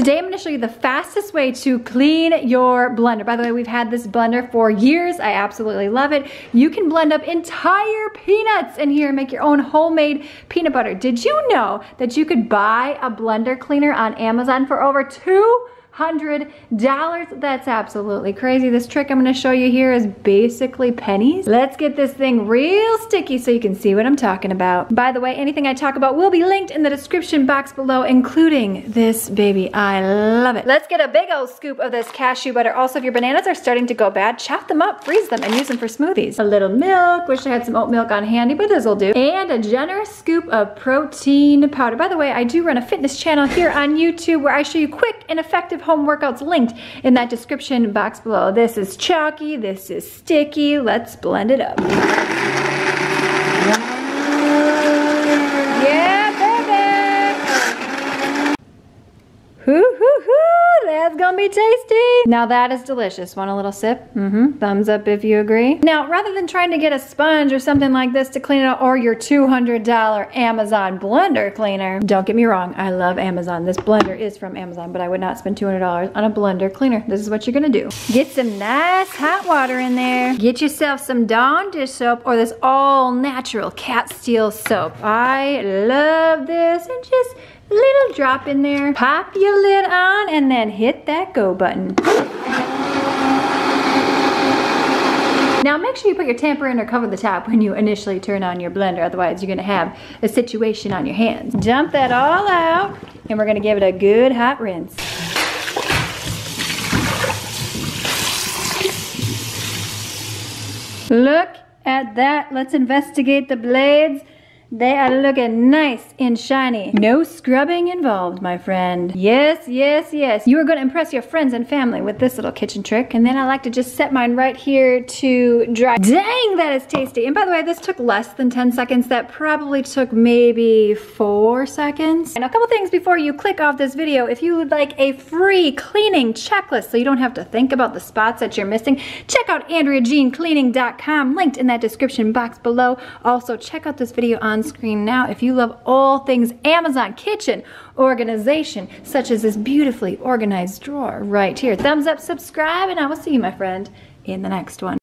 Today I'm gonna show you the fastest way to clean your blender. By the way, we've had this blender for years. I absolutely love it. You can blend up entire peanuts in here and make your own homemade peanut butter. Did you know that you could buy a blender cleaner on Amazon for over $200? That's absolutely crazy. This trick I'm gonna show you here is basically pennies. Let's get this thing real sticky so you can see what I'm talking about. By the way, anything I talk about will be linked in the description box below, including this baby. I love it. Let's get a big old scoop of this cashew butter. Also, if your bananas are starting to go bad, chop them up, freeze them, and use them for smoothies. A little milk, wish I had some oat milk on handy, but this'll do. And a generous scoop of protein powder. By the way, I do run a fitness channel here on YouTube where I show you quick and effective home workouts linked in that description box below. This is chalky, this is sticky. Let's blend it up. Yeah, baby! Hoo, hoo, hoo! That's gonna be tasty. Now that is delicious. Want a little sip? Thumbs up if you agree. Now, rather than trying to get a sponge or something like this to clean it out, or your $200 Amazon blender cleaner, don't get me wrong, I love Amazon. This blender is from Amazon, but I would not spend $200 on a blender cleaner. This is what you're gonna do. Get some nice hot water in there. Get yourself some Dawn dish soap or this all-natural cat steel soap. I love this. And just a little drop in there. Pop your lid on and then hit that go button. Now make sure you put your tamper in or cover the top when you initially turn on your blender, otherwise you're gonna have a situation on your hands. Dump that all out and we're gonna give it a good hot rinse. Look at that. Let's investigate the blades. They are looking nice and shiny. No scrubbing involved, my friend. Yes, yes, yes. You are gonna impress your friends and family with this little kitchen trick. And then I like to just set mine right here to dry. Dang, that is tasty. And by the way, this took less than 10 seconds. That probably took maybe 4 seconds. And a couple things before you click off this video. If you would like a free cleaning checklist so you don't have to think about the spots that you're missing, check out AndreaJeanCleaning.com, linked in that description box below. Also, check out this video on screen now if you love all things Amazon kitchen organization, such as this beautifully organized drawer right here. Thumbs up, subscribe, and I will see you, my friend, in the next one.